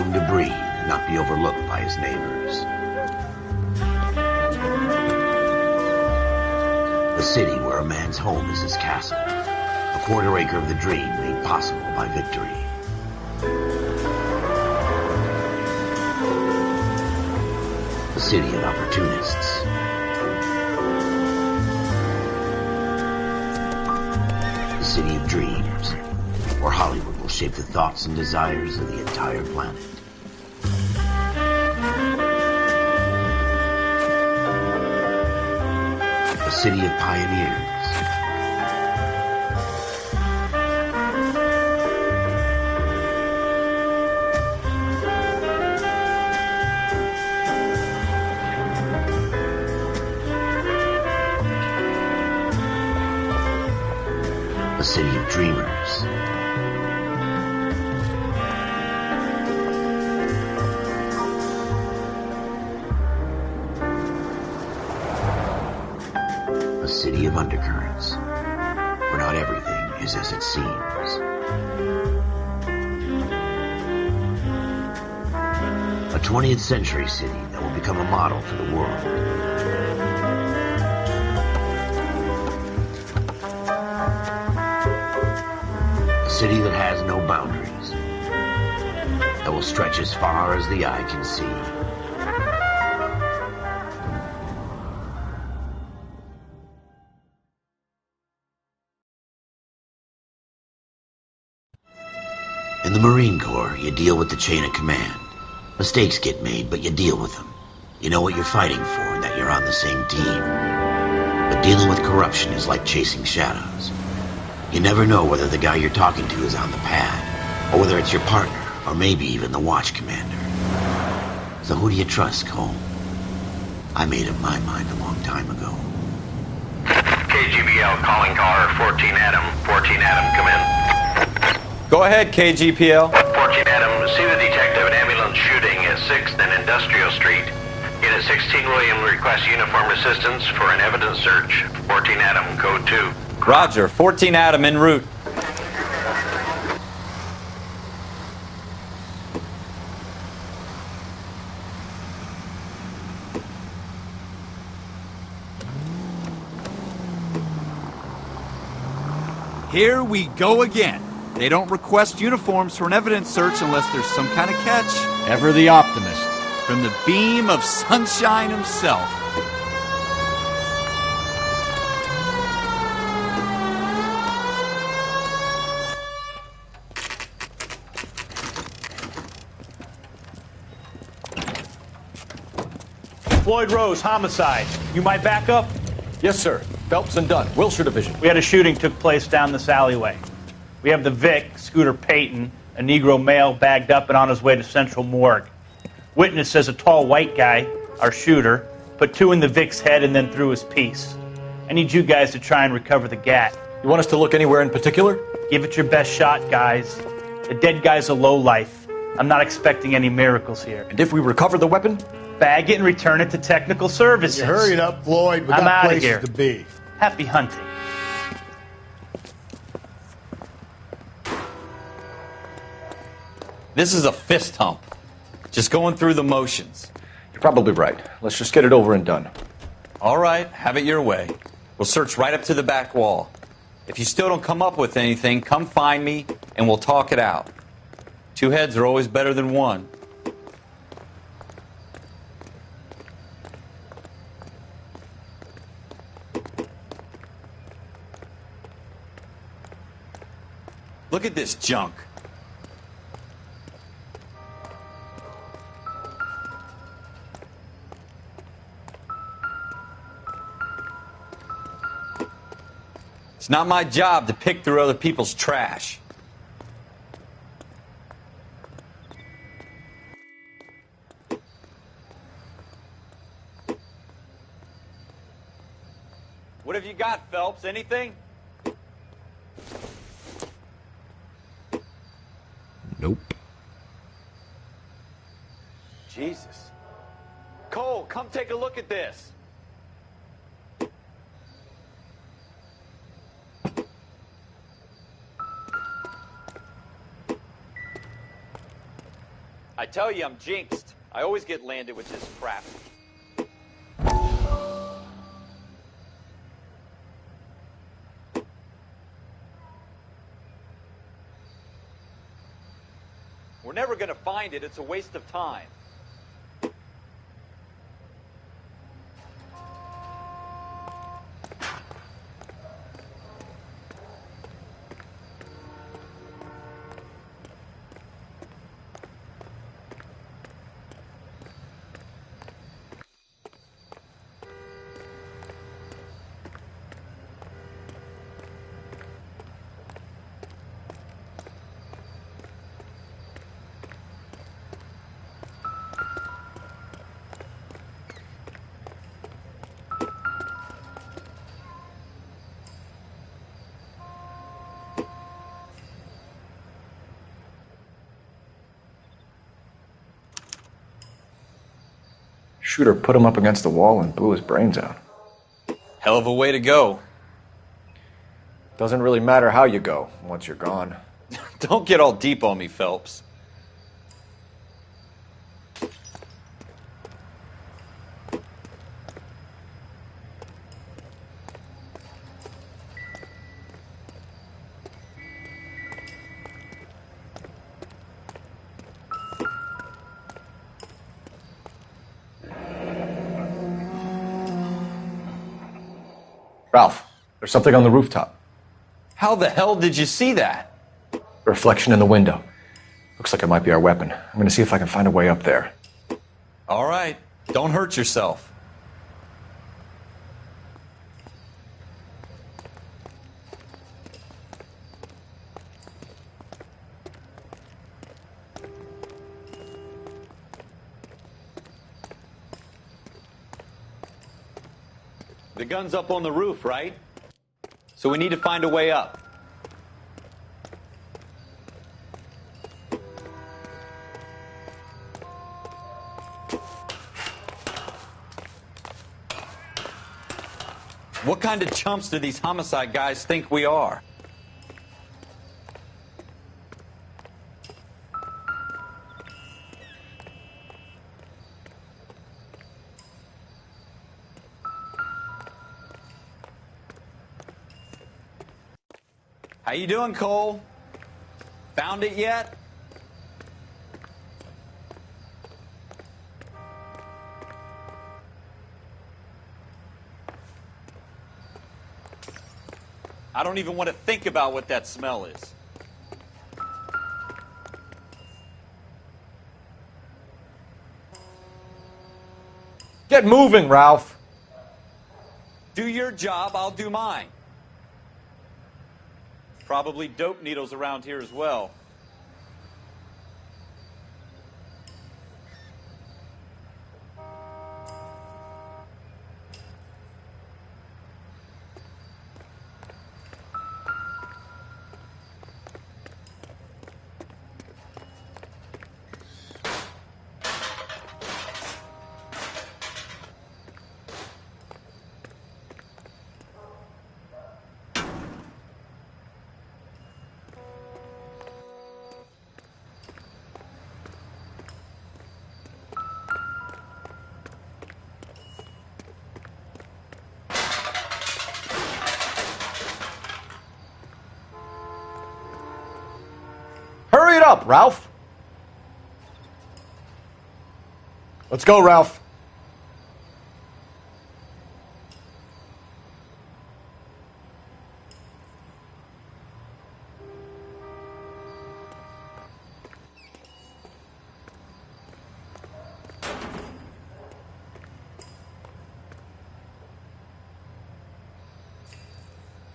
room to breathe and not be overlooked by his neighbors. The city where a man's home is his castle. A quarter acre of the dream made possible by victory. The city of opportunists. The city of dreams, where Hollywood will shape the thoughts and desires of the entire planet. The city of pioneers. The city of dreamers. A city of undercurrents, where not everything is as it seems. A 20th century city that will become a model for the world. A city that has no boundaries, that will stretch as far as the eye can see. In the Marine Corps, you deal with the chain of command. Mistakes get made, but you deal with them. You know what you're fighting for and that you're on the same team. But dealing with corruption is like chasing shadows. You never know whether the guy you're talking to is on the pad, or whether it's your partner, or maybe even the watch commander. So who do you trust, Cole? I made up my mind a long time ago. KGBL calling caller 14 Adam. 14 Adam, come in. Go ahead, KGPL. 14 Adam, see the detective, an ambulance shooting at 6th and Industrial Street. Unit 16 William requests uniform assistance for an evidence search. 14 Adam, code 2. Roger, 14 Adam en route. Here we go again. They don't request uniforms for an evidence search unless there's some kind of catch. Ever the optimist. From the beam of sunshine himself. Floyd Rose, homicide. You might back up? Yes, sir. Phelps and Dunn, Wilshire Division. We had a shooting took place down this alleyway. We have the Vic, Scooter Payton, a Negro male bagged up and on his way to Central Morgue. Witness says a tall white guy, our shooter, put 2 in the Vic's head and then threw his piece. I need you guys to try and recover the gat. You want us to look anywhere in particular? Give it your best shot, guys. The dead guy's a lowlife. I'm not expecting any miracles here. And if we recover the weapon? Bag it and return it to technical services. You hurry it up, Floyd. We I'm got outta places here. to be. Happy hunting. This is a fist hump. Just going through the motions. You're probably right. Let's just get it over and done. All right, have it your way. We'll search right up to the back wall. If you still don't come up with anything, come find me and we'll talk it out. 2 heads are always better than 1. Look at this junk. It's not my job to pick through other people's trash. What have you got, Phelps? Anything? Nope. Jesus. Cole, come take a look at this. I tell you, I'm jinxed. I always get landed with this crap. We're never gonna find it. It's a waste of time. Shooter put him up against the wall and blew his brains out. Hell of a way to go. Doesn't really matter how you go once you're gone. Don't get all deep on me, Phelps. Ralph, there's something on the rooftop. How the hell did you see that? Reflection in the window. Looks like it might be our weapon. I'm gonna see if I can find a way up there. All right. Don't hurt yourself. The gun's up on the roof, right? So we need to find a way up. What kind of chumps do these homicide guys think we are? How you doing, Cole? Found it yet? I don't even want to think about what that smell is. Get moving, Ralph! Do your job, I'll do mine. Probably dope needles around here as well. Hurry it up, Ralph! Let's go, Ralph.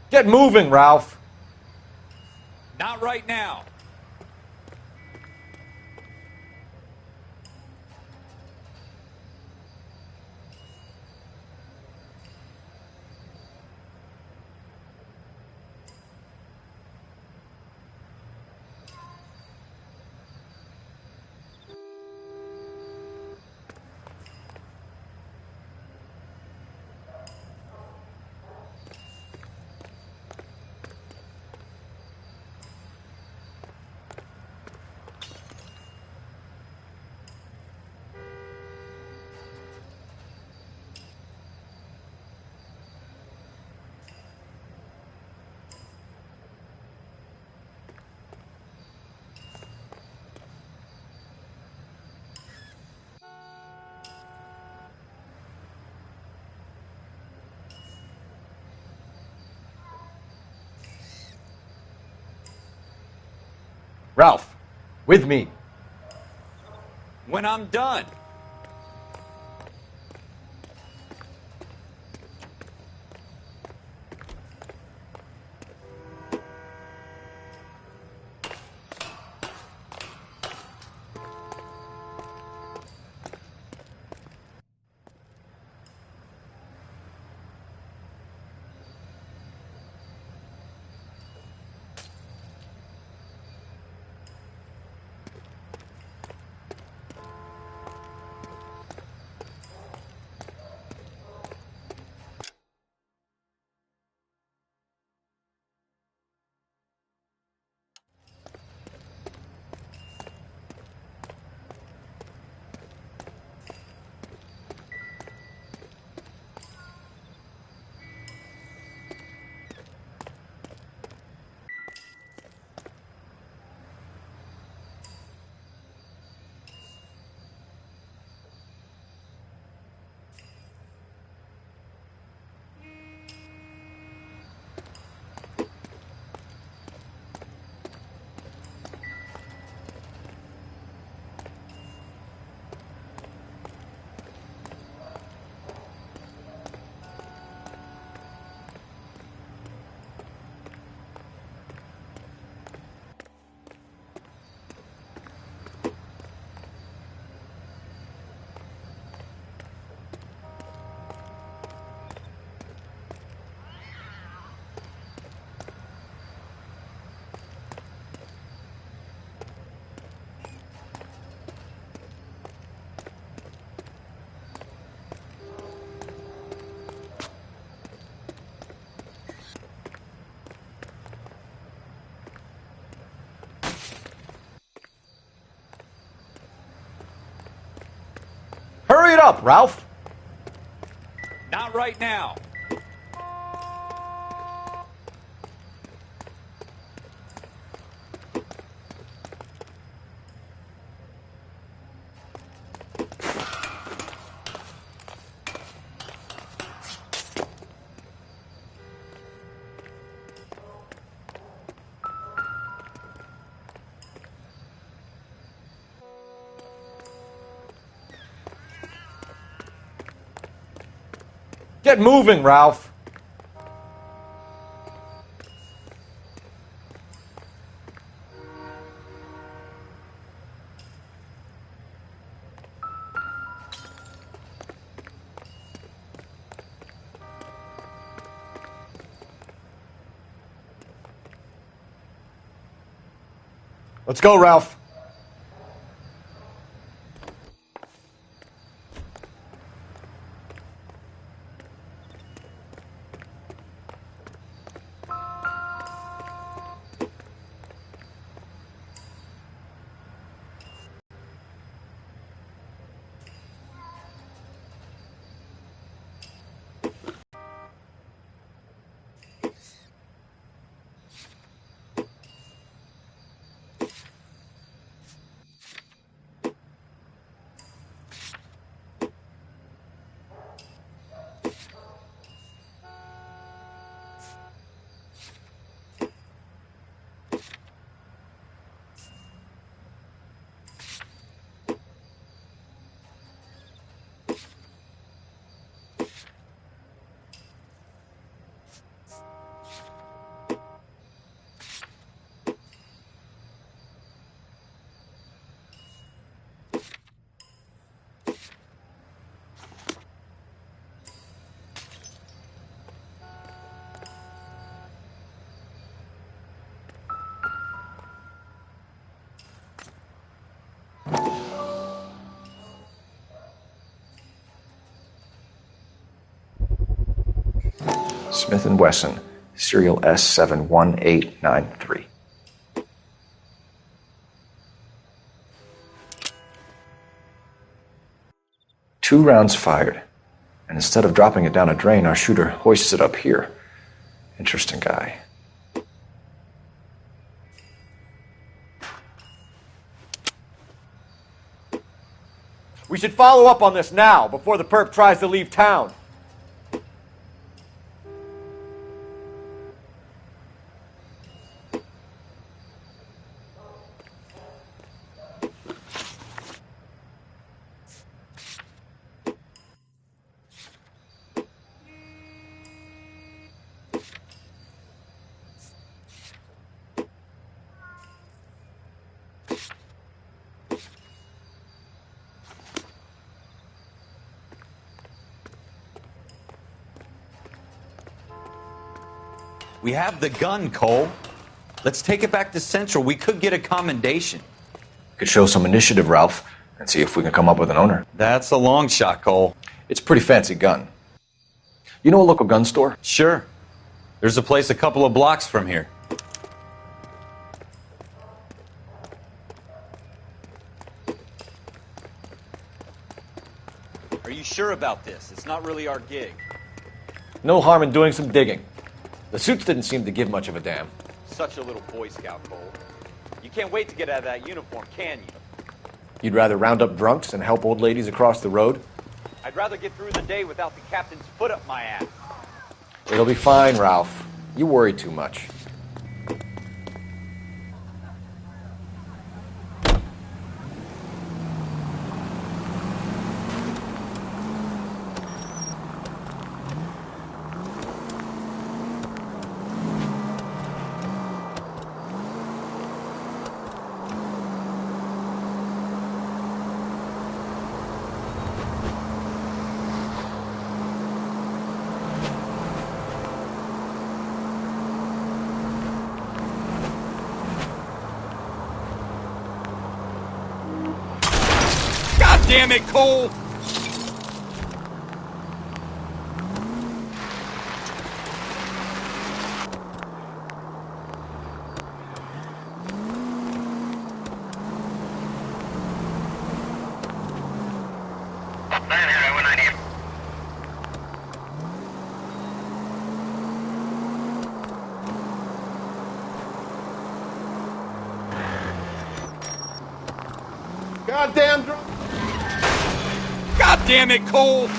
Get moving, Ralph. Not right now. Ralph, with me. When I'm done. Hurry it up, Ralph! Not right now. Get moving, Ralph! Let's go, Ralph. Smith & Wesson, serial S71893. 2 rounds fired, and instead of dropping it down a drain, our shooter hoists it up here. Interesting guy. We should follow up on this now, before the perp tries to leave town. We have the gun, Cole. Let's take it back to Central. We could get a commendation. Could show some initiative, Ralph, and see if we can come up with an owner. That's a long shot, Cole. It's a pretty fancy gun. You know a local gun store? Sure. There's a place a couple of blocks from here. Are you sure about this? It's not really our gig. No harm in doing some digging. The suits didn't seem to give much of a damn. Such a little Boy Scout, Cole. You can't wait to get out of that uniform, can you? You'd rather round up drunks and help old ladies across the road? I'd rather get through the day without the captain's foot up my ass. It'll be fine, Ralph. You worry too much. Damn it, Cole! Goddamn drunk! God damn it, Cole!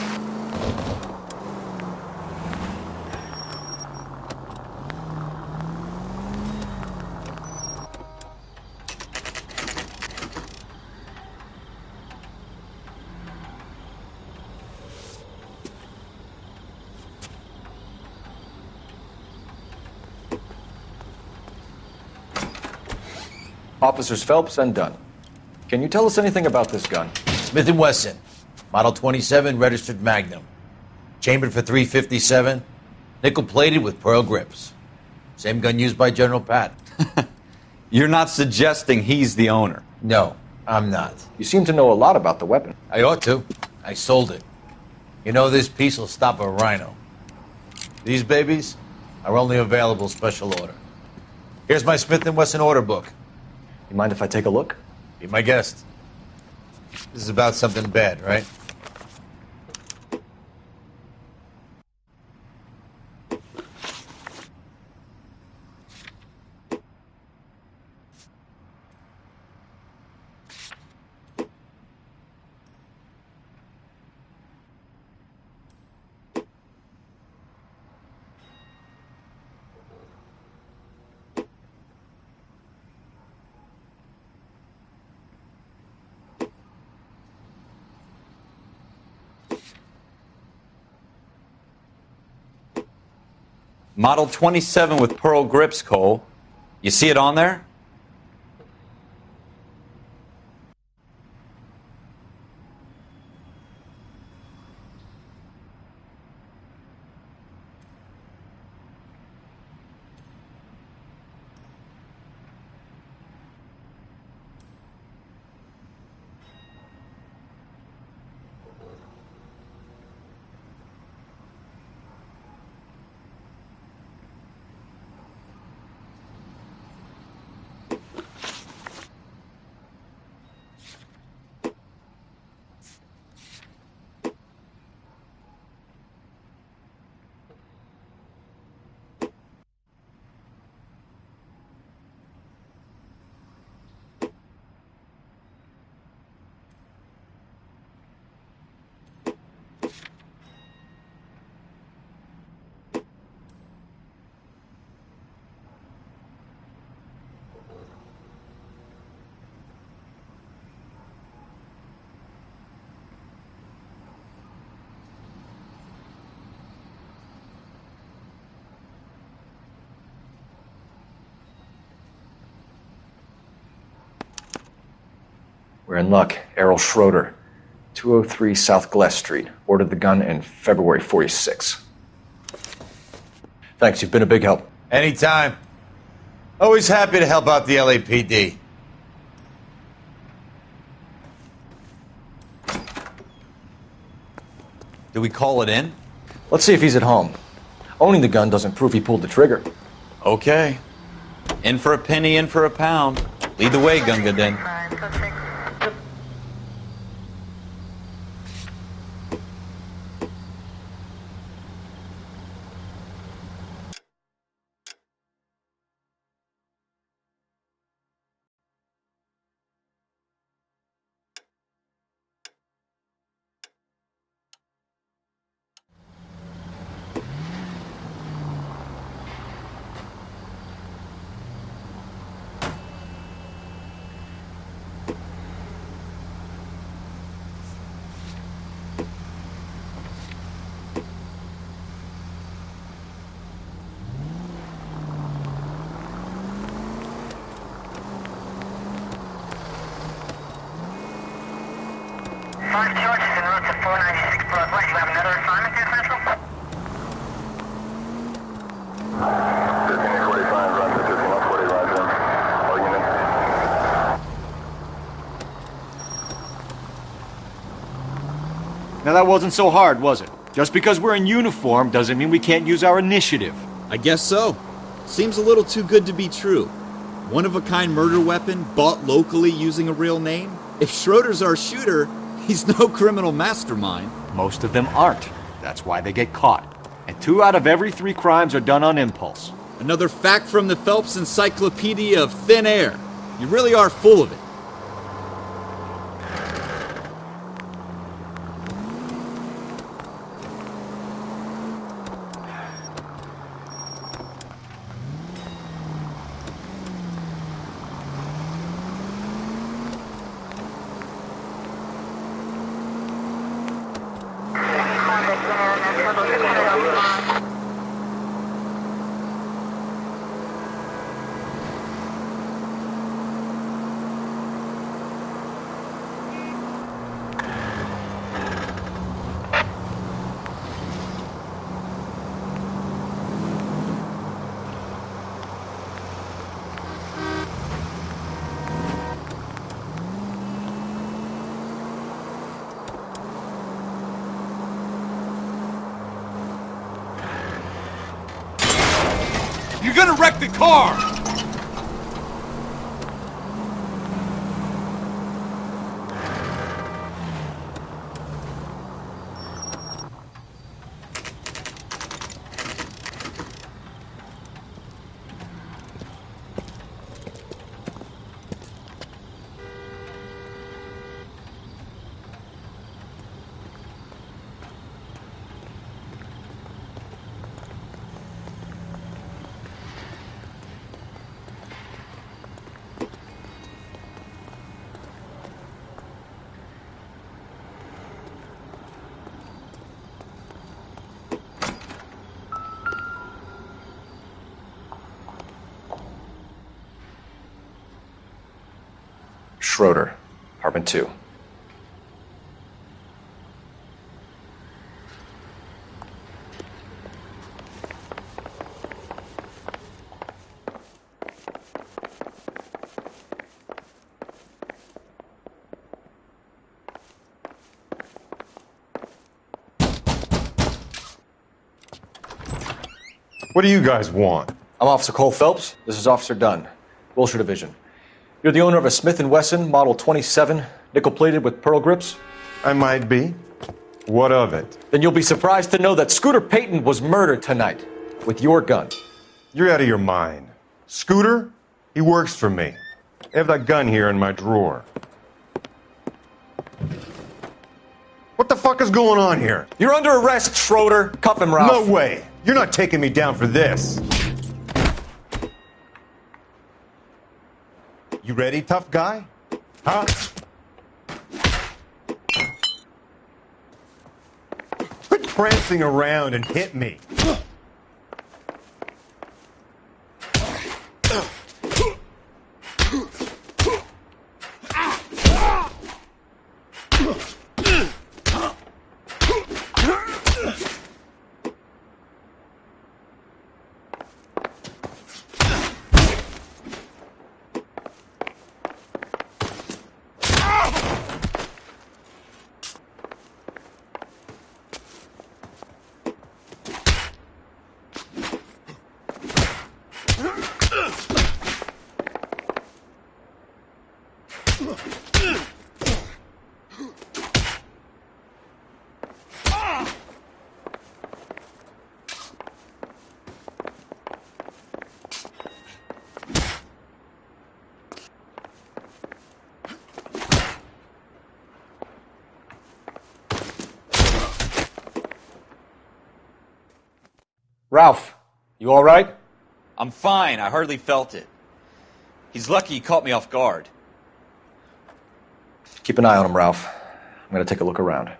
Officers Phelps and Dunn. Can you tell us anything about this gun? Smith & Wesson, Model 27, registered Magnum. Chambered for .357, nickel-plated with pearl grips. Same gun used by General Patton. You're not suggesting he's the owner? No, I'm not. You seem to know a lot about the weapon. I ought to. I sold it. You know, this piece will stop a rhino. These babies are only available special order. Here's my Smith & Wesson order book. You mind if I take a look? Be my guest. This is about something bad, right? Model 27 with pearl grips, Cole. You see it on there? We're in luck. Errol Schroeder, 203 South Glass Street. Ordered the gun in February '46. Thanks, you've been a big help. Anytime. Always happy to help out the LAPD. Do we call it in? Let's see if he's at home. Owning the gun doesn't prove he pulled the trigger. Okay. In for a penny, in for a pound. Lead the way, Gunga Din. Five charges en route to 496 Broadway. You have another assignment there, Central? 1545, run to 1540, roger. All units. Now that wasn't so hard, was it? Just because we're in uniform doesn't mean we can't use our initiative. I guess so. Seems a little too good to be true. One-of-a-kind murder weapon bought locally using a real name? If Schroeder's our shooter, he's no criminal mastermind. Most of them aren't. That's why they get caught. And 2 out of every 3 crimes are done on impulse. Another fact from the Phelps Encyclopedia of Thin Air. You really are full of it. You're gonna wreck the car! Schroeder, Apartment 2. What do you guys want? I'm Officer Cole Phelps. This is Officer Dunn, Wilshire Division. You're the owner of a Smith & Wesson Model 27, nickel-plated with pearl grips? I might be. What of it? Then you'll be surprised to know that Scooter Payton was murdered tonight with your gun. You're out of your mind. Scooter? He works for me. I have that gun here in my drawer. What the fuck is going on here? You're under arrest, Schroeder. Cuff him, Ralph. No way. You're not taking me down for this. You ready, tough guy? Huh? Quit prancing around and hit me. Ralph, you all right? I'm fine. I hardly felt it. He's lucky he caught me off guard. Keep an eye on him, Ralph. I'm going to take a look around.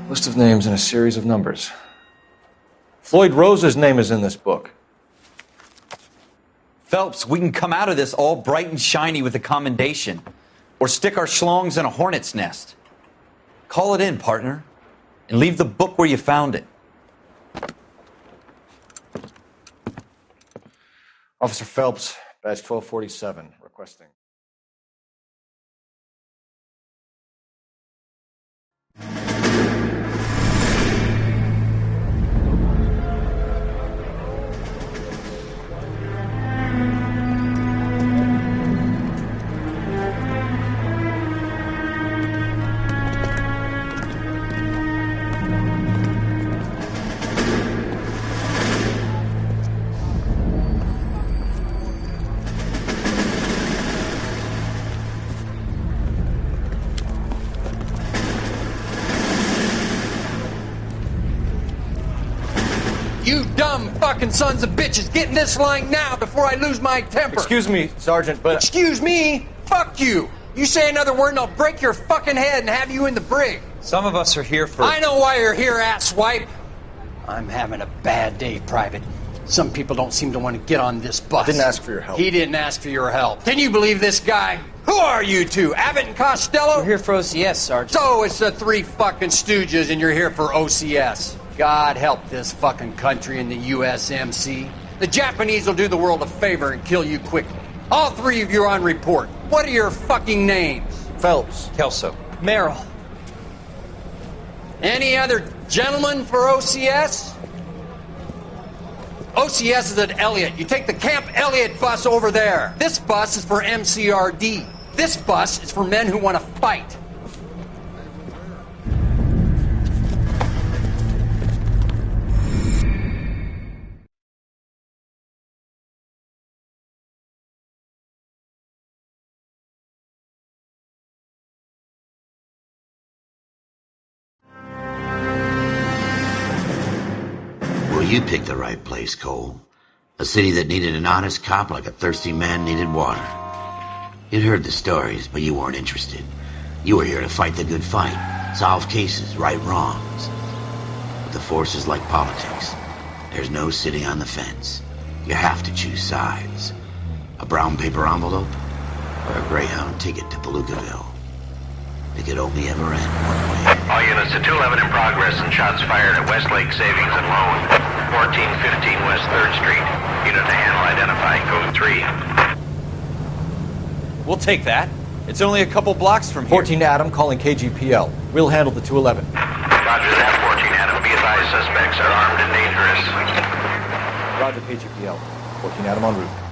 List of names and a series of numbers. Floyd Rose's name is in this book. Phelps, we can come out of this all bright and shiny with a commendation. Or stick our schlongs in a hornet's nest. Call it in, partner. And leave the book where you found it. Officer Phelps, badge 1247, requesting. You dumb fucking sons of bitches, get in this line now before I lose my temper. Excuse me, Sergeant, but... Excuse me? Fuck you. You say another word and I'll break your fucking head and have you in the brig. Some of us are here for... I know why you're here, asswipe. I'm having a bad day, Private. Some people don't seem to want to get on this bus. I didn't ask for your help. He didn't ask for your help. Can you believe this guy? Who are you two? Abbott and Costello? We're here for OCS, Sergeant. So it's the three fucking stooges and you're here for OCS. God help this fucking country and the USMC. The Japanese will do the world a favor and kill you quickly. All three of you are on report. What are your fucking names? Phelps. Kelso. Merrill. Any other gentlemen for OCS? OCS is at Elliott. You take the Camp Elliott bus over there. This bus is for MCRD. This bus is for men who want to fight. Well, you picked the right place, Cole. A city that needed an honest cop like a thirsty man needed water. You'd heard the stories, but you weren't interested. You were here to fight the good fight, solve cases, right wrongs. But the force is like politics. There's no sitting on the fence. You have to choose sides. A brown paper envelope or a Greyhound ticket to Palookaville. It could only ever end one way. All units to 211 in progress and shots fired at Westlake Savings and Loan, 1415 West 3rd Street. Unit to handle identify, code 3. We'll take that. It's only a couple blocks from here. 14 Adam calling KGPL. We'll handle the 211. Roger that, 14 Adam. Be advised, suspects are armed and dangerous. Roger, KGPL. 14 Adam en route.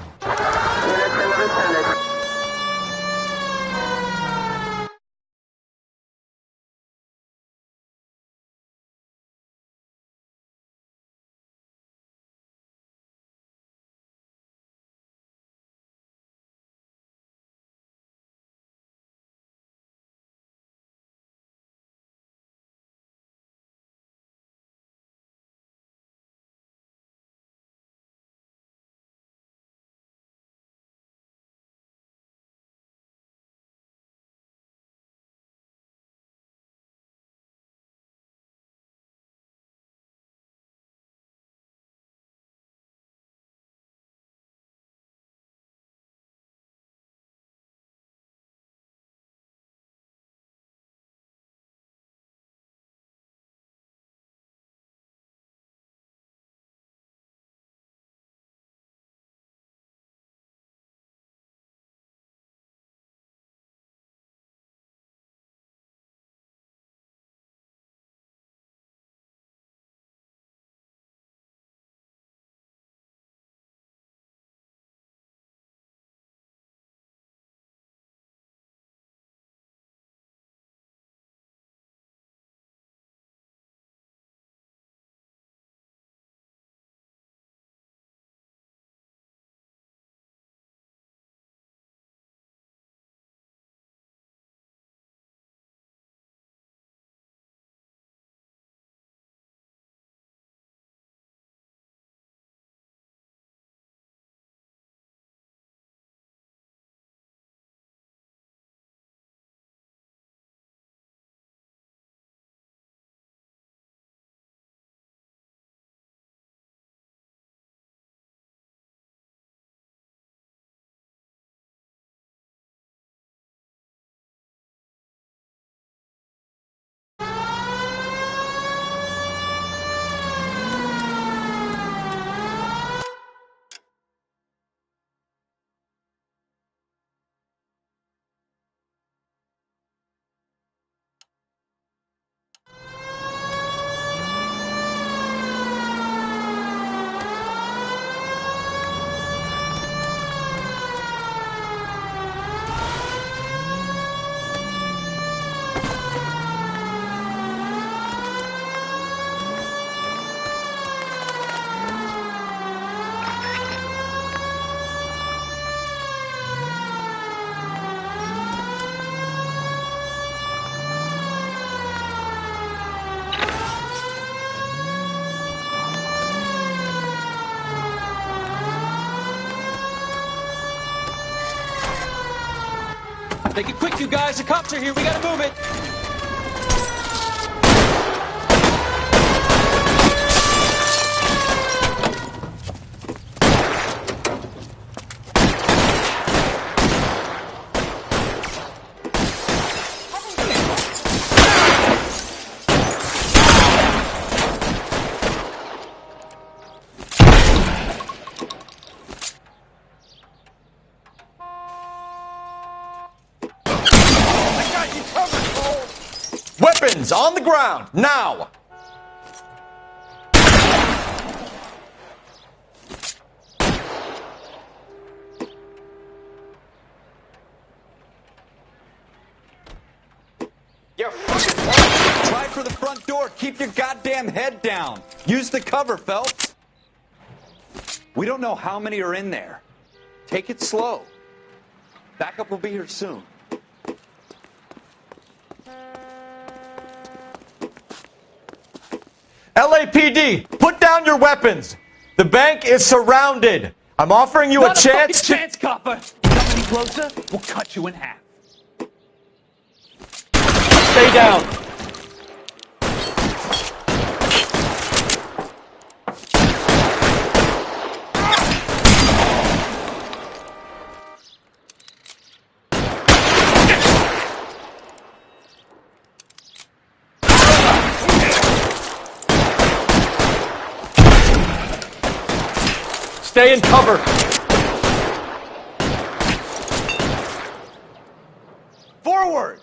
Make it quick, you guys. The cops are here. We gotta move it. Weapons on the ground, now! You're fucking try for the front door. Keep your goddamn head down. Use the cover, Phelps. We don't know how many are in there. Take it slow. Backup will be here soon. LAPD, put down your weapons. The bank is surrounded. I'm offering you a chance to... chance, copper. Come any closer, we'll cut you in half. Stay down. Stay in cover. Forward!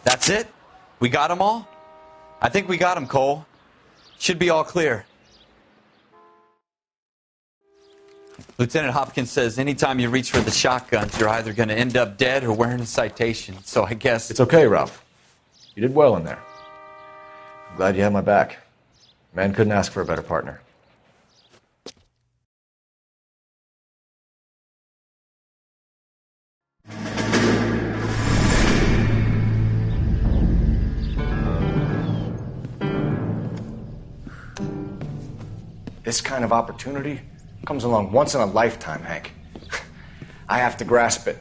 That's it? We got them all? I think we got them, Cole. Should be all clear. Lieutenant Hopkins says anytime you reach for the shotguns, you're either going to end up dead or wearing a citation. So I guess... It's okay, Ralph. You did well in there. I'm glad you had my back. Man couldn't ask for a better partner. This kind of opportunity comes along once in a lifetime, Hank. I have to grasp it.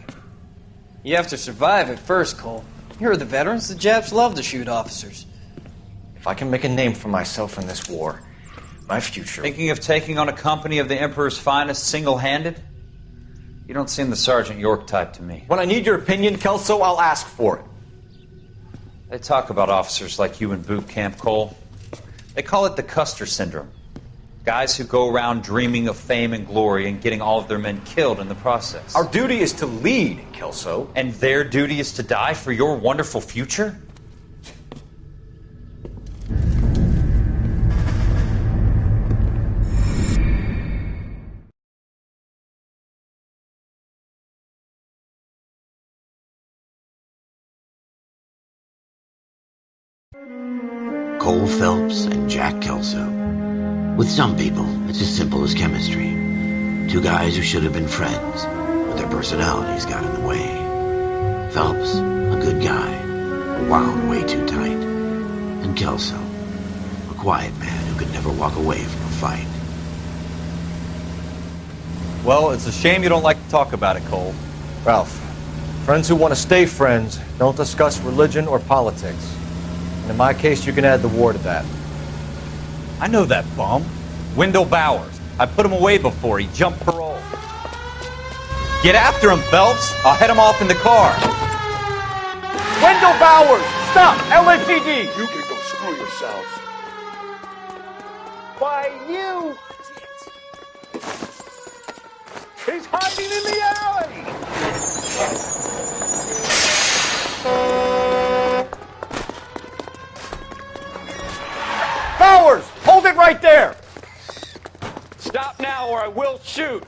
You have to survive it first, Cole. Here are the veterans. The Japs love to shoot officers. If I can make a name for myself in this war, my future... Thinking of taking on a company of the Emperor's finest single-handed? You don't seem the Sergeant York type to me. When I need your opinion, Kelso, I'll ask for it. They talk about officers like you in boot camp, Cole. They call it the Custer Syndrome. Guys who go around dreaming of fame and glory and getting all of their men killed in the process. Our duty is to lead, Kelso. And their duty is to die for your wonderful future? Cole Phelps and Jack Kelso. With some people, it's as simple as chemistry. Two guys who should have been friends, but their personalities got in the way. Phelps, a good guy, wound way too tight. And Kelso, a quiet man who could never walk away from a fight. Well, it's a shame you don't like to talk about it, Cole. Ralph, friends who want to stay friends don't discuss religion or politics. And in my case, you can add the war to that. I know that bum. Wendell Bowers. I put him away before. He jumped parole. Get after him, Phelps. I'll head him off in the car. Wendell Bowers! Stop! LAPD! You can go screw yourselves. Why, you... He's hiding in the alley! Bowers! Hold it right there! Stop now or I will shoot.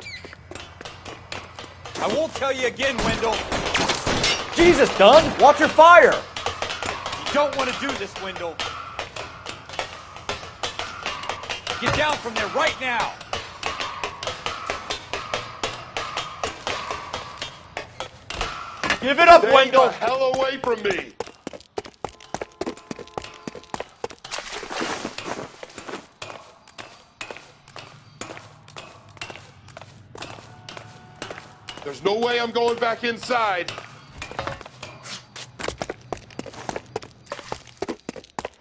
I won't tell you again, Wendell. Jesus, Dunn! Watch your fire! You don't want to do this, Wendell. Get down from there right now. Give it up, Stay Wendell! the hell away from me! There's no way I'm going back inside.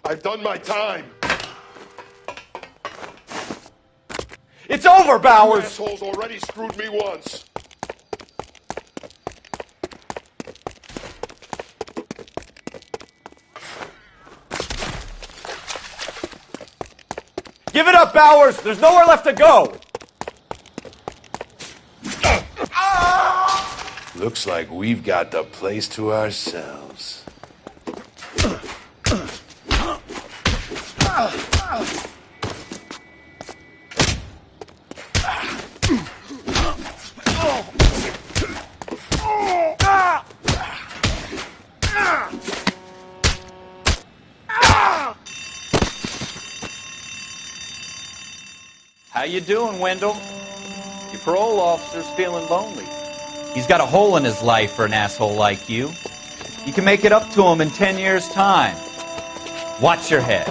I've done my time. It's over, Bowers! You assholes already screwed me once. Give it up, Bowers! There's nowhere left to go! Looks like we've got the place to ourselves. How you doing, Wendell? Your parole officer's feeling lonely. He's got a hole in his life for an asshole like you. You can make it up to him in 10 years' time. Watch your head.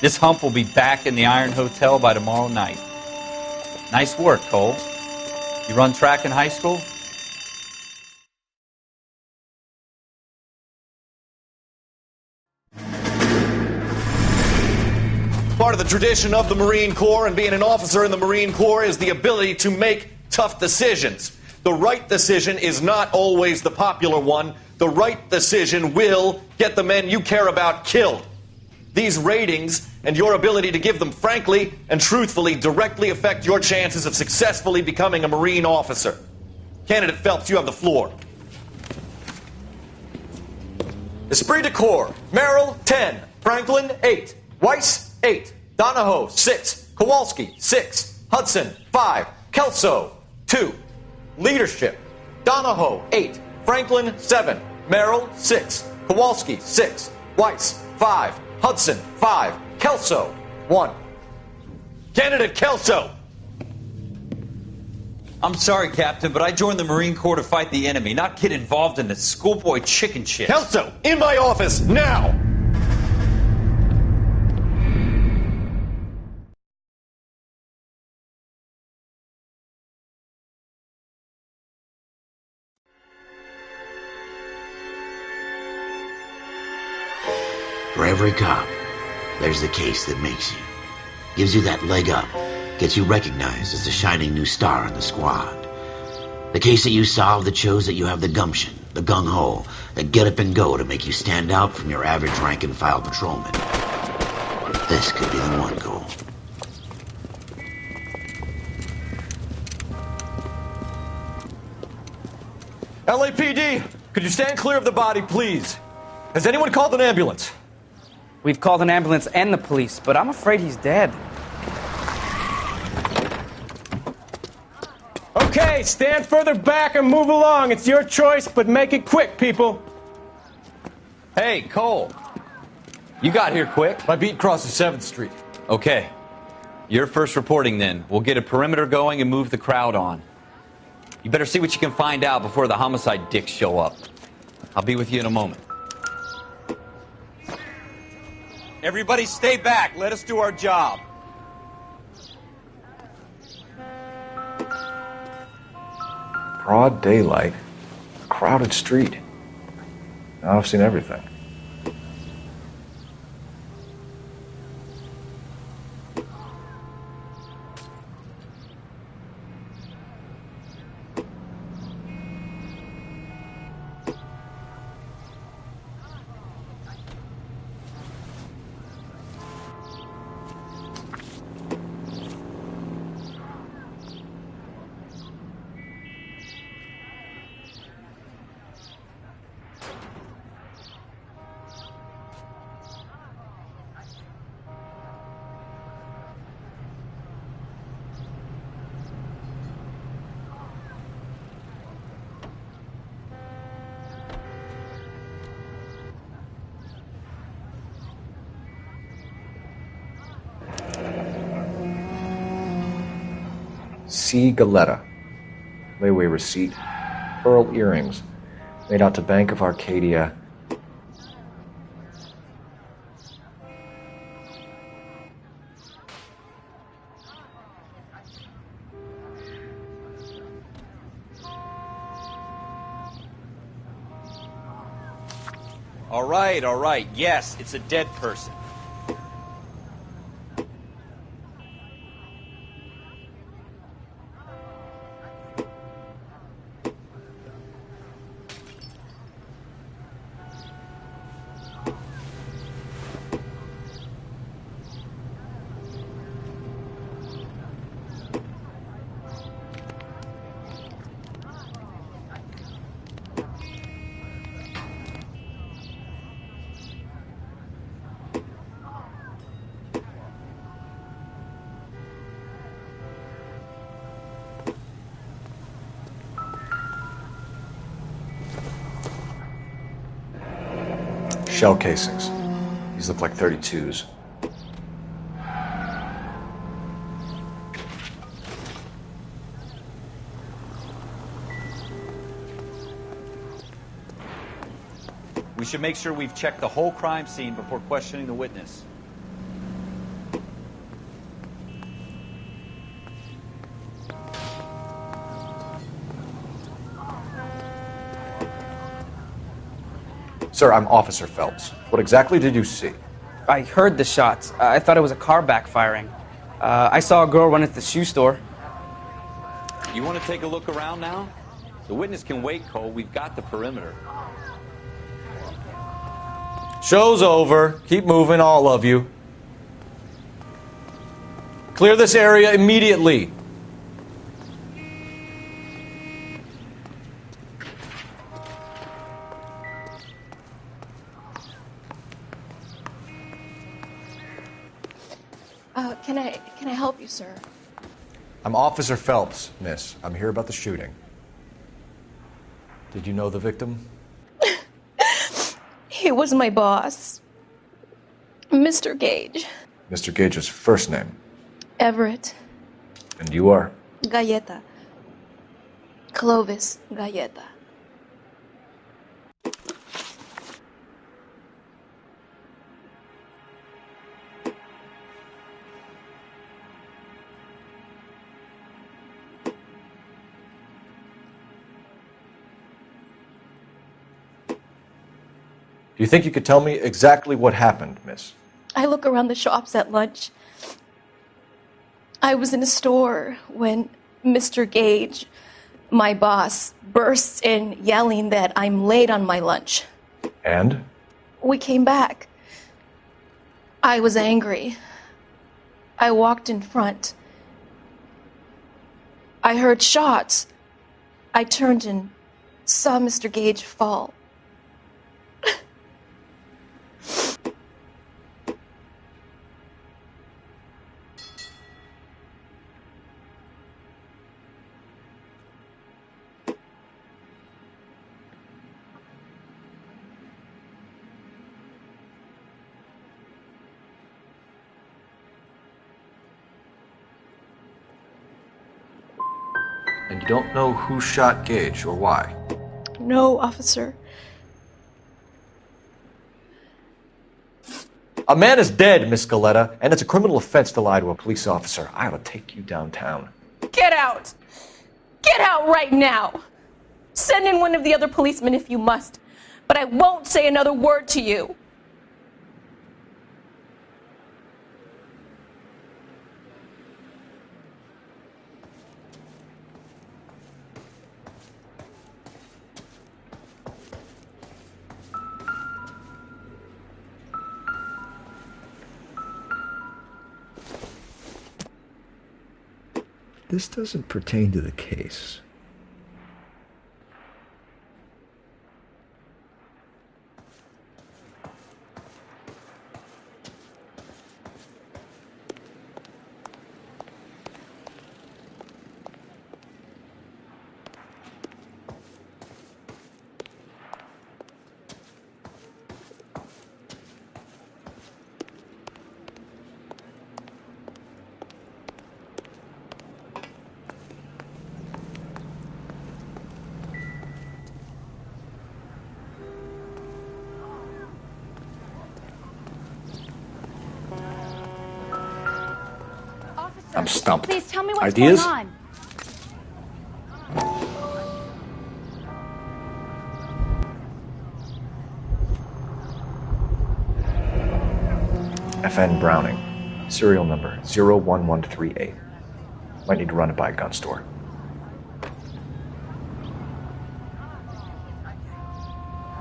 This hump will be back in the Iron Hotel by tomorrow night. Nice work, Cole. You run track in high school? Part of the tradition of the Marine Corps and being an officer in the Marine Corps is the ability to make tough decisions. The right decision is not always the popular one. The right decision will get the men you care about killed. These ratings and your ability to give them frankly and truthfully directly affect your chances of successfully becoming a Marine officer. Candidate Phelps, you have the floor. Esprit de Corps, Merrill, 10. Franklin, 8. Weiss, 8. Donahoe, 6. Kowalski, 6. Hudson, 5. Kelso, 2. Leadership, Donahoe, 8. Franklin, 7. Merrill, 6. Kowalski, 6. Weiss, 5. Hudson, 5. Kelso, 1. Candidate Kelso! I'm sorry, Captain, but I joined the Marine Corps to fight the enemy, not get involved in this schoolboy chicken shit. Kelso, in my office, now! For every cop, there's the case that makes you. Gives you that leg up. Gets you recognized as the shining new star in the squad. The case that you solve that shows that you have the gumption, the gung-ho, the get up and go to make you stand out from your average rank-and-file patrolman. This could be the one, Cole. LAPD, could you stand clear of the body, please? Has anyone called an ambulance? We've called an ambulance and the police, but I'm afraid he's dead. Okay, stand further back and move along. It's your choice, but make it quick, people. Hey, Cole. You got here quick. My beat crosses 7th Street. Okay. You're first reporting then. We'll get a perimeter going and move the crowd on. You better see what you can find out before the homicide dicks show up. I'll be with you in a moment. Everybody stay back. Let us do our job. Broad daylight, a crowded street. Now I've seen everything. C. Galetta. Layaway receipt. Pearl earrings. Made out to Bank of Arcadia. All right. Yes, it's a dead person. Shell casings. These look like 32s. We should make sure we've checked the whole crime scene before questioning the witness. Sir, I'm Officer Phelps. What exactly did you see? I heard the shots. I thought it was a car backfiring. I saw a girl run into the shoe store. You want to take a look around now? The witness can wait, Cole. We've got the perimeter. Show's over. Keep moving, all of you. Clear this area immediately. Can I help you, sir? I'm Officer Phelps, miss. I'm here about the shooting. Did you know the victim? He was my boss, Mr. Gage. Mr. Gage's first name. Everett. And you are? Galleta. Clovis Galleta. Do you think you could tell me exactly what happened, miss? I look around the shops at lunch. I was in a store when Mr. Gage, my boss, bursts in yelling that I'm late on my lunch. And? We came back. I was angry. I walked in front. I heard shots. I turned and saw Mr. Gage fall. And you don't know who shot Gage or why? No, officer. A man is dead, Miss Galleta, and it's a criminal offense to lie to a police officer. I ought to take you downtown. Get out! Get out right now! Send in one of the other policemen if you must, but I won't say another word to you. This doesn't pertain to the case. I'm stumped. Please tell me what's Ideas? going on. FN Browning. Serial number 01138. Might need to run it by a gun store.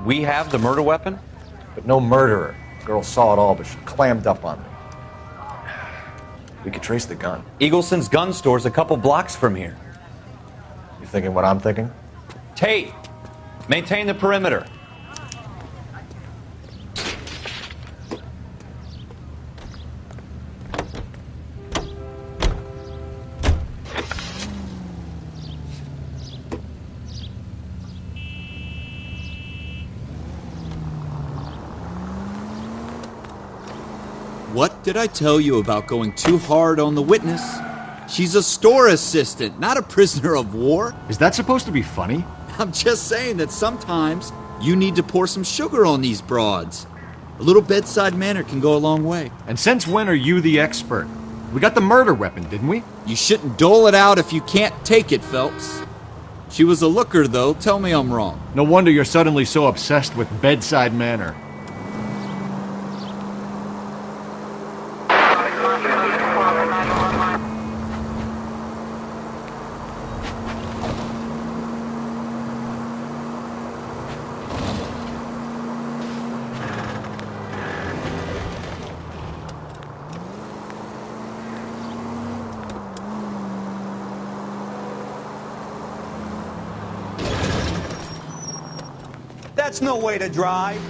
We have the murder weapon? But no murderer. Girl saw it all, but she clammed up on me. We could trace the gun. Eagleson's gun store's a couple blocks from here. You thinking what I'm thinking? Tate, maintain the perimeter. What did I tell you about going too hard on the witness? She's a store assistant, not a prisoner of war. Is that supposed to be funny? I'm just saying that sometimes you need to pour some sugar on these broads. A little bedside manner can go a long way. And since when are you the expert? We got the murder weapon, didn't we? You shouldn't dole it out if you can't take it, Phelps. She was a looker, though. Tell me I'm wrong. No wonder you're suddenly so obsessed with bedside manner. That's no way to drive.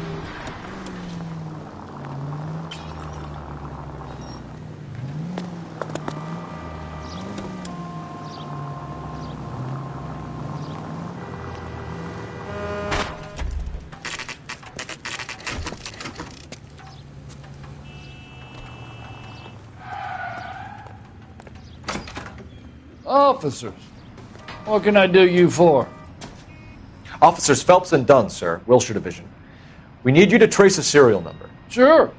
Officers, what can I do you for? Officers Phelps and Dunn, sir, Wilshire Division. We need you to trace a serial number. Sure.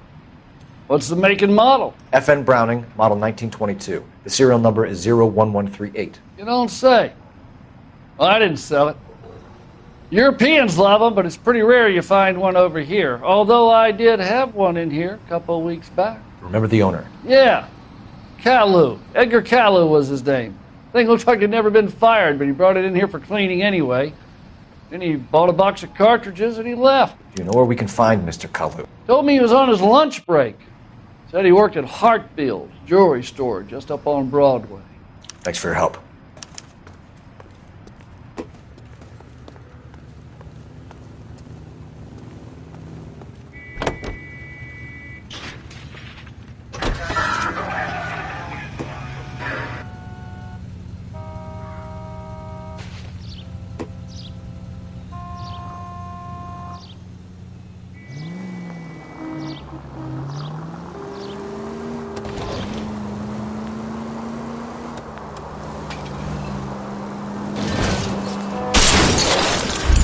What's the make and model? FN Browning, model 1922. The serial number is 01138. You don't say. Well, I didn't sell it. Europeans love them, but it's pretty rare you find one over here. Although I did have one in here a couple of weeks back. Remember the owner? Yeah. Kalu. Edgar Kalu was his name. Thing looked like it'd never been fired, but he brought it in here for cleaning anyway. Then he bought a box of cartridges and he left. Do you know where we can find Mr. Kalu? Told me he was on his lunch break. Said he worked at Hartfield's jewelry store just up on Broadway. Thanks for your help.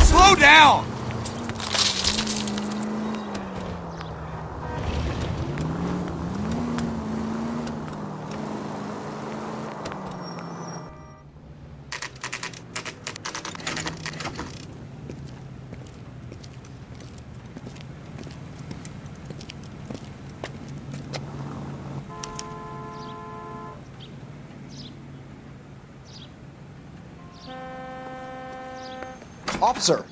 Slow down! Officer,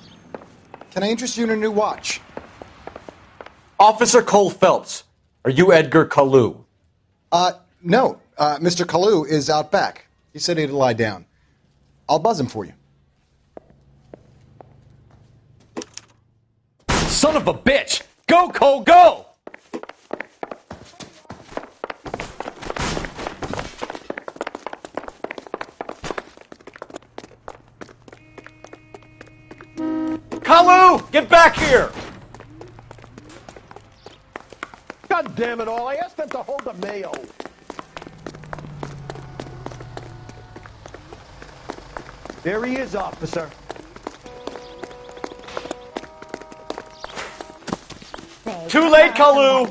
can I interest you in a new watch? Officer Cole Phelps, are you Edgar Kalu? No. Mr. Kalu is out back. He said he'd lie down. I'll buzz him for you. Son of a bitch! Go, Cole, go! Kalu, get back here! God damn it all, I asked them to hold the mail. There he is, officer. Too late, Kalu!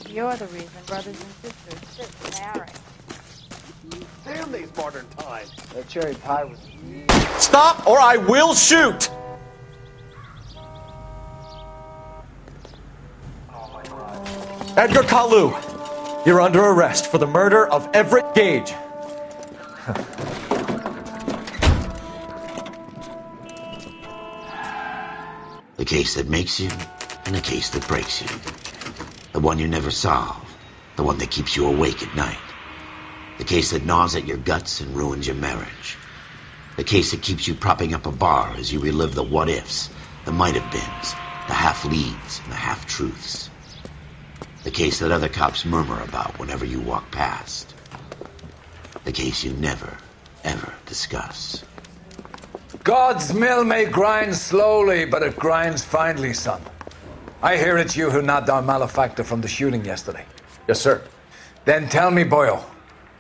You're the reason brothers and sisters sit marrying. Damn these modern times. That cherry pie was... Stop or I will shoot! Edgar Kalu, you're under arrest for the murder of Everett Gage. The case that makes you, and the case that breaks you. The one you never solve. The one that keeps you awake at night. The case that gnaws at your guts and ruins your marriage. The case that keeps you propping up a bar as you relive the what-ifs, the might-have-beens, the half-leads, and the half-truths. The case that other cops murmur about whenever you walk past. The case you never, ever discuss. God's mill may grind slowly, but it grinds finely, son. I hear it's you who nabbed our malefactor from the shooting yesterday. Yes, sir. Then tell me, Boyle,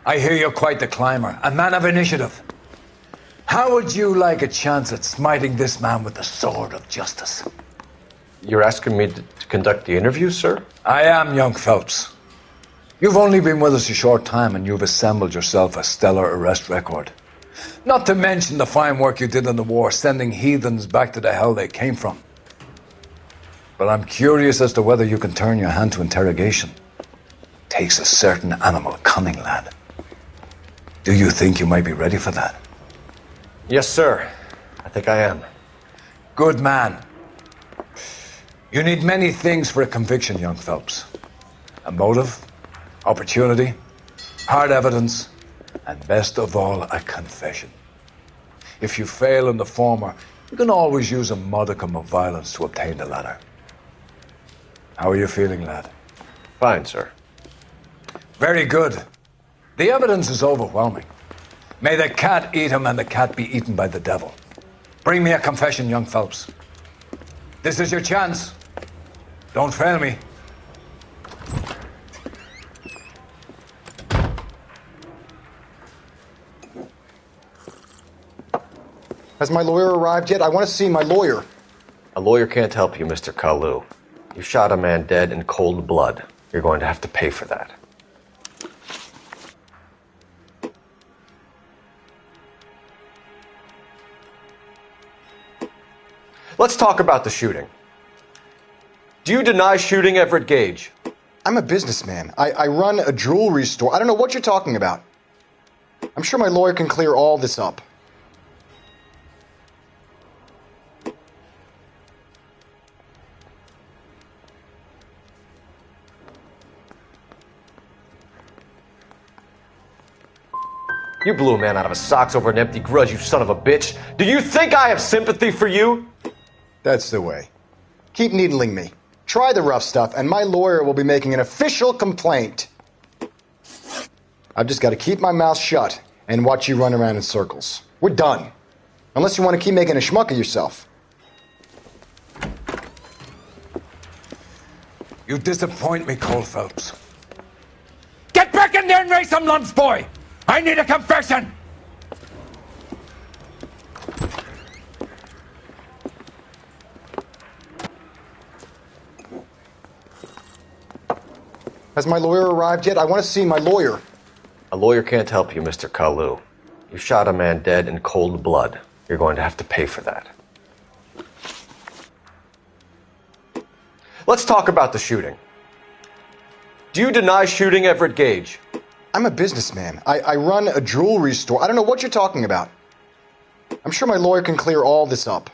I hear you're quite the climber, a man of initiative. How would you like a chance at smiting this man with the sword of justice? You're asking me to conduct the interview, sir? I am, young Phelps. You've only been with us a short time and you've assembled yourself a stellar arrest record. Not to mention the fine work you did in the war, sending heathens back to the hell they came from. But I'm curious as to whether you can turn your hand to interrogation. Takes a certain animal cunning, lad. Do you think you might be ready for that? Yes, sir. I think I am. Good man. You need many things for a conviction, young Phelps. A motive, opportunity, hard evidence, and best of all, a confession. If you fail in the former, you can always use a modicum of violence to obtain the latter. How are you feeling, lad? Fine, sir. Very good. The evidence is overwhelming. May the cat eat him and the cat be eaten by the devil. Bring me a confession, young Phelps. This is your chance. Don't fail me. Has my lawyer arrived yet? I want to see my lawyer. A lawyer can't help you, Mr. Kalu. You shot a man dead in cold blood. You're going to have to pay for that. Let's talk about the shooting. Do you deny shooting Everett Gage? I'm a businessman. I run a jewelry store. I don't know what you're talking about. I'm sure my lawyer can clear all this up. You blew a man out of his socks over an empty grudge, you son of a bitch. Do you think I have sympathy for you? That's the way. Keep needling me. Try the rough stuff, and my lawyer will be making an official complaint. I've just got to keep my mouth shut and watch you run around in circles. We're done. Unless you want to keep making a schmuck of yourself. You disappoint me, Cole Phelps. Get back in there and raise some lumps, boy! I need a confession! Has my lawyer arrived yet? I want to see my lawyer. A lawyer can't help you, Mr. Kalu. You shot a man dead in cold blood. You're going to have to pay for that. Let's talk about the shooting. Do you deny shooting Everett Gage? I'm a businessman. I run a jewelry store. I don't know what you're talking about. I'm sure my lawyer can clear all this up.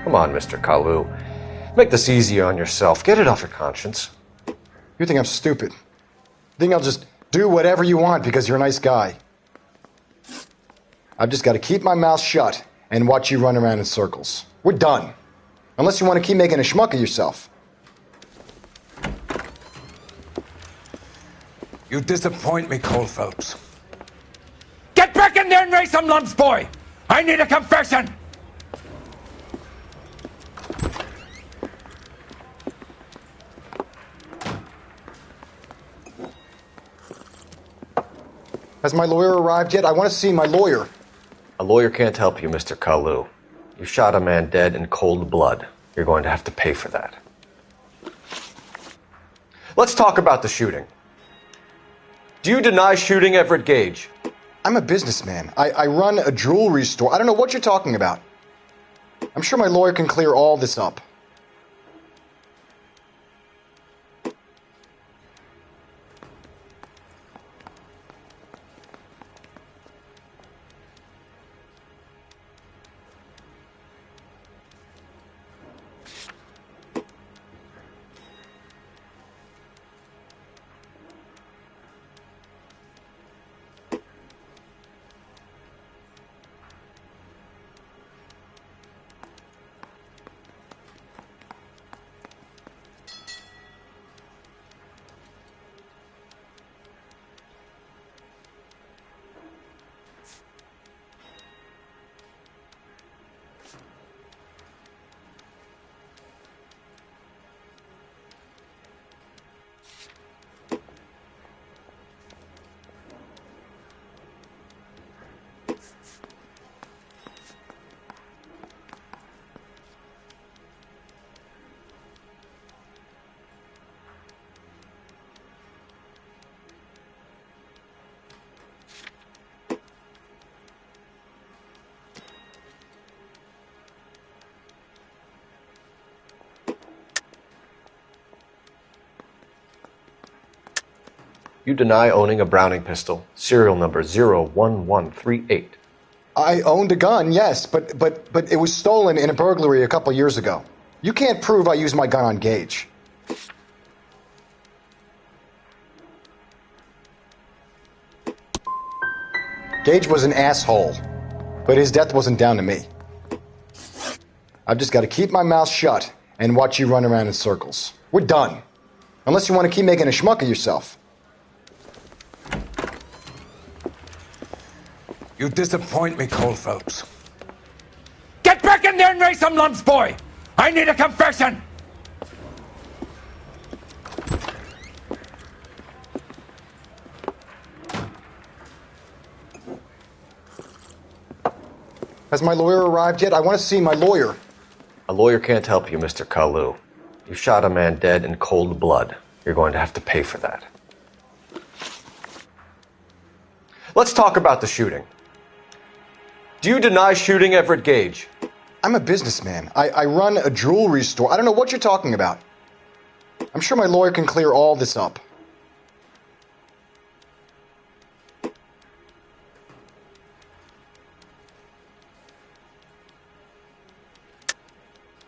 Come on, Mr. Kalu. Make this easier on yourself. Get it off your conscience. You think I'm stupid? You think I'll just do whatever you want because you're a nice guy? I've just got to keep my mouth shut and watch you run around in circles. We're done. Unless you want to keep making a schmuck of yourself. You disappoint me, Cole Phelps. Get back in there and raise some lumps, boy! I need a confession! Has my lawyer arrived yet? I want to see my lawyer. A lawyer can't help you, Mr. Kalu. You shot a man dead in cold blood. You're going to have to pay for that. Let's talk about the shooting. Do you deny shooting Everett Gage? I'm a businessman. I run a jewelry store. I don't know what you're talking about. I'm sure my lawyer can clear all this up. You deny owning a Browning pistol, serial number 01138. I owned a gun, yes, but it was stolen in a burglary a couple years ago. You can't prove I used my gun on Gage. Gage was an asshole, but his death wasn't down to me. I've just got to keep my mouth shut and watch you run around in circles. We're done. Unless you want to keep making a schmuck of yourself. You disappoint me, Cole Phelps. Get back in there and raise some lumps, boy! I need a confession! Has my lawyer arrived yet? I want to see my lawyer. A lawyer can't help you, Mr. Kalu. You shot a man dead in cold blood. You're going to have to pay for that. Let's talk about the shooting. Do you deny shooting Everett Gage? I'm a businessman. I run a jewelry store. I don't know what you're talking about. I'm sure my lawyer can clear all this up.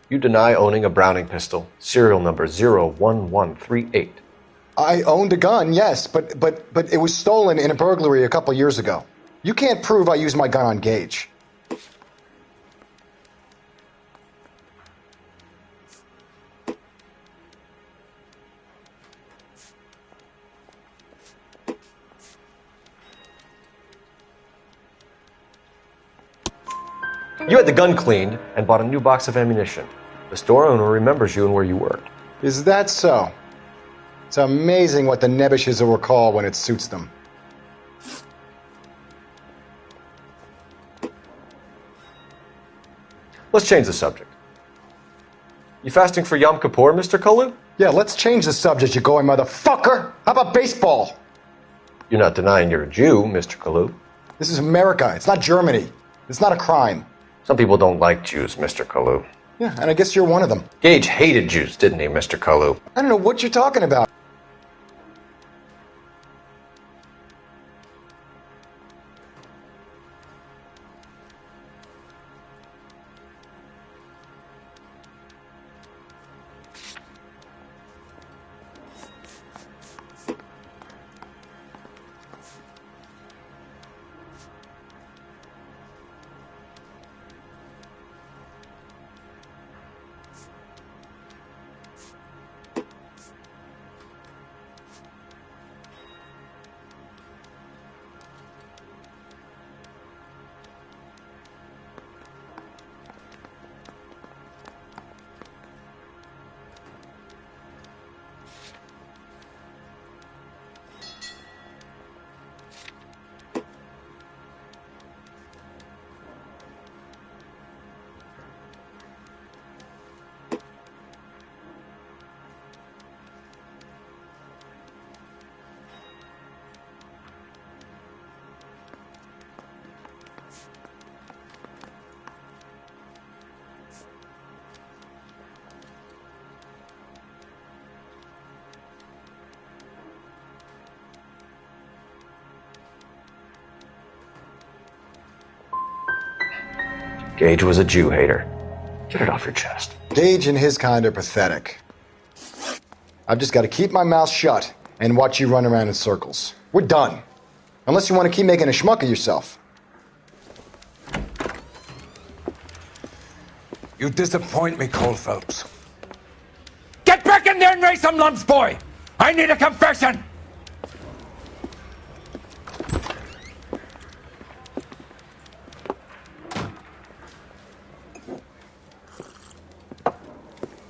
You deny owning a Browning pistol, serial number 01138. I owned a gun, yes, but it was stolen in a burglary a couple years ago. You can't prove I used my gun on Gage. You had the gun cleaned and bought a new box of ammunition. The store owner remembers you and where you worked. Is that so? It's amazing what the Nebishes will recall when it suits them. Let's change the subject. You fasting for Yom Kippur, Mr. Kalu? Yeah, let's change the subject, you going motherfucker! How about baseball? You're not denying you're a Jew, Mr. Kalu. This is America. It's not Germany. It's not a crime. Some people don't like Jews, Mr. Kalu. Yeah, and I guess you're one of them. Gage hated Jews, didn't he, Mr. Kalu? I don't know what you're talking about. Gage was a Jew hater. Get it off your chest. Gage and his kind are pathetic. I've just got to keep my mouth shut and watch you run around in circles. We're done. Unless you want to keep making a schmuck of yourself. You disappoint me, Cole Phelps. Get back in there and raise some lumps, boy! I need a confession!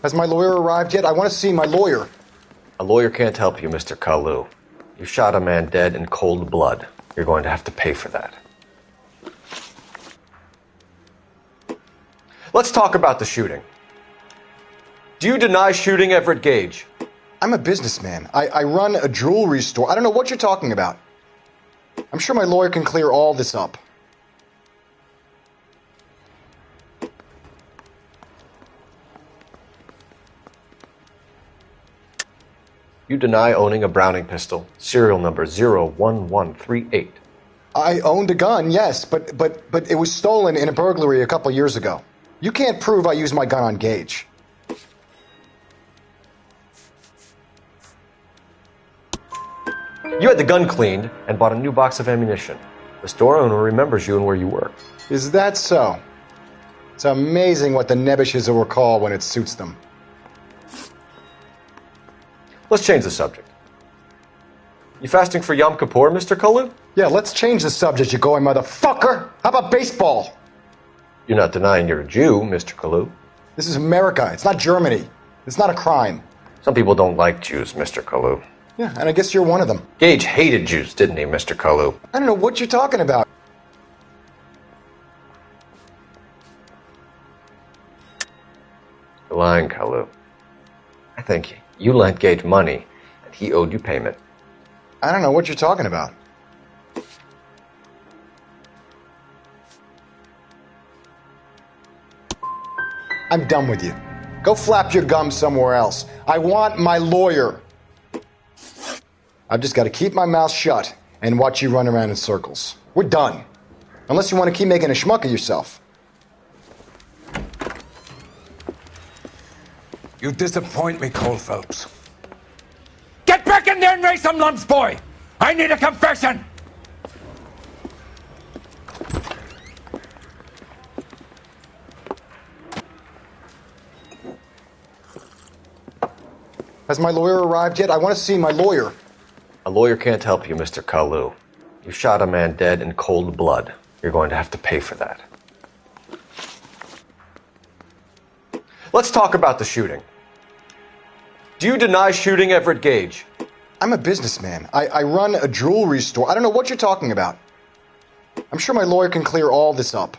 Has my lawyer arrived yet? I want to see my lawyer. A lawyer can't help you, Mr. Kalu. You shot a man dead in cold blood. You're going to have to pay for that. Let's talk about the shooting. Do you deny shooting Everett Gage? I'm a businessman. I run a jewelry store. I don't know what you're talking about. I'm sure my lawyer can clear all this up. You deny owning a Browning pistol, serial number 01138. I owned a gun, yes, but it was stolen in a burglary a couple years ago. You can't prove I used my gun on Gage. You had the gun cleaned and bought a new box of ammunition. The store owner remembers you and where you work. Is that so? It's amazing what the Nebbishes will recall when it suits them. Let's change the subject. You fasting for Yom Kippur, Mr. Kalu? Yeah, let's change the subject, you going motherfucker! How about baseball? You're not denying you're a Jew, Mr. Kalu. This is America. It's not Germany. It's not a crime. Some people don't like Jews, Mr. Kalu. Yeah, and I guess you're one of them. Gage hated Jews, didn't he, Mr. Kalu? I don't know what you're talking about. You're lying, Kalu. I think you lent Gage money, and he owed you payment. I don't know what you're talking about. I'm done with you. Go flap your gums somewhere else. I want my lawyer. I've just got to keep my mouth shut and watch you run around in circles. We're done. Unless you want to keep making a schmuck of yourself. You disappoint me, Cole Phelps. Get back in there and raise some lumps, boy! I need a confession! Has my lawyer arrived yet? I want to see my lawyer. A lawyer can't help you, Mr. Kalu. You shot a man dead in cold blood. You're going to have to pay for that. Let's talk about the shooting. Do you deny shooting Everett Gage? I'm a businessman. I run a jewelry store. I don't know what you're talking about. I'm sure my lawyer can clear all this up.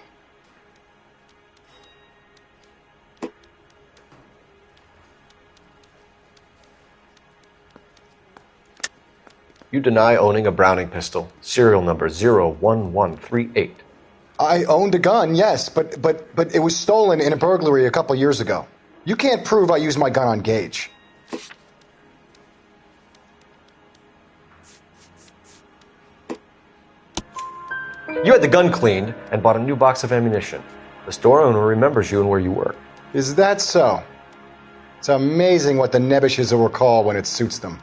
You deny owning a Browning pistol, serial number 01138. I owned a gun, yes, but it was stolen in a burglary a couple years ago. You can't prove I used my gun on Gage. You had the gun cleaned and bought a new box of ammunition. The store owner remembers you and where you work. Is that so? It's amazing what the Nebbishes will recall when it suits them.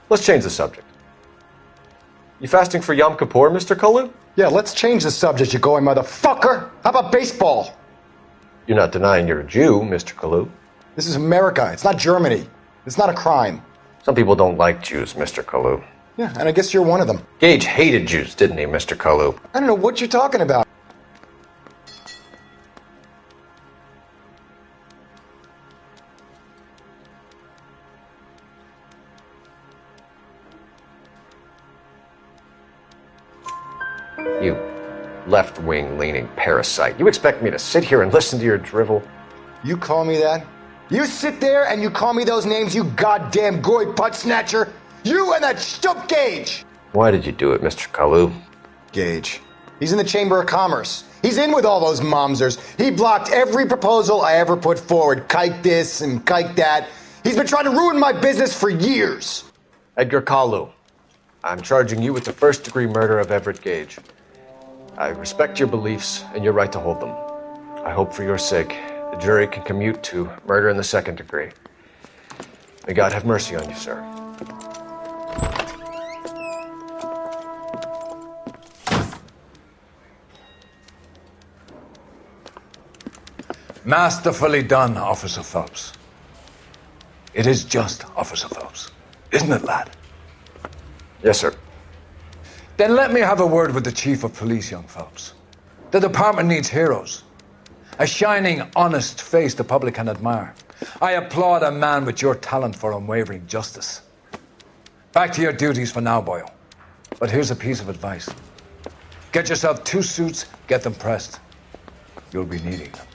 Let's change the subject. You fasting for Yom Kippur, Mr. Kalu? Yeah, let's change the subject, you going motherfucker! How about baseball? You're not denying you're a Jew, Mr. Kalu. This is America. It's not Germany. It's not a crime. Some people don't like Jews, Mr. Kalu. Yeah, and I guess you're one of them. Gage hated Jews, didn't he, Mr. Kalu? I don't know what you're talking about. You left-wing leaning parasite. You expect me to sit here and listen to your drivel? You call me that? You sit there and you call me those names, you goddamn goy butt snatcher? You and that stup Gage! Why did you do it, Mr. Kalu? Gage. He's in the Chamber of Commerce. He's in with all those momsers. He blocked every proposal I ever put forward. Kike this and kike that. He's been trying to ruin my business for years. Edgar Kalu, I'm charging you with the first-degree murder of Everett Gage. I respect your beliefs and your right to hold them. I hope for your sake the jury can commute to murder in the second degree. May God have mercy on you, sir. Masterfully done, Officer Phelps. It is just, Officer Phelps. Isn't it, lad? Yes, sir. Then let me have a word with the Chief of Police, young Phelps. The department needs heroes. A shining, honest face the public can admire. I applaud a man with your talent for unwavering justice. Back to your duties for now, Boyle. But here's a piece of advice. Get yourself 2 suits, get them pressed. You'll be needing them.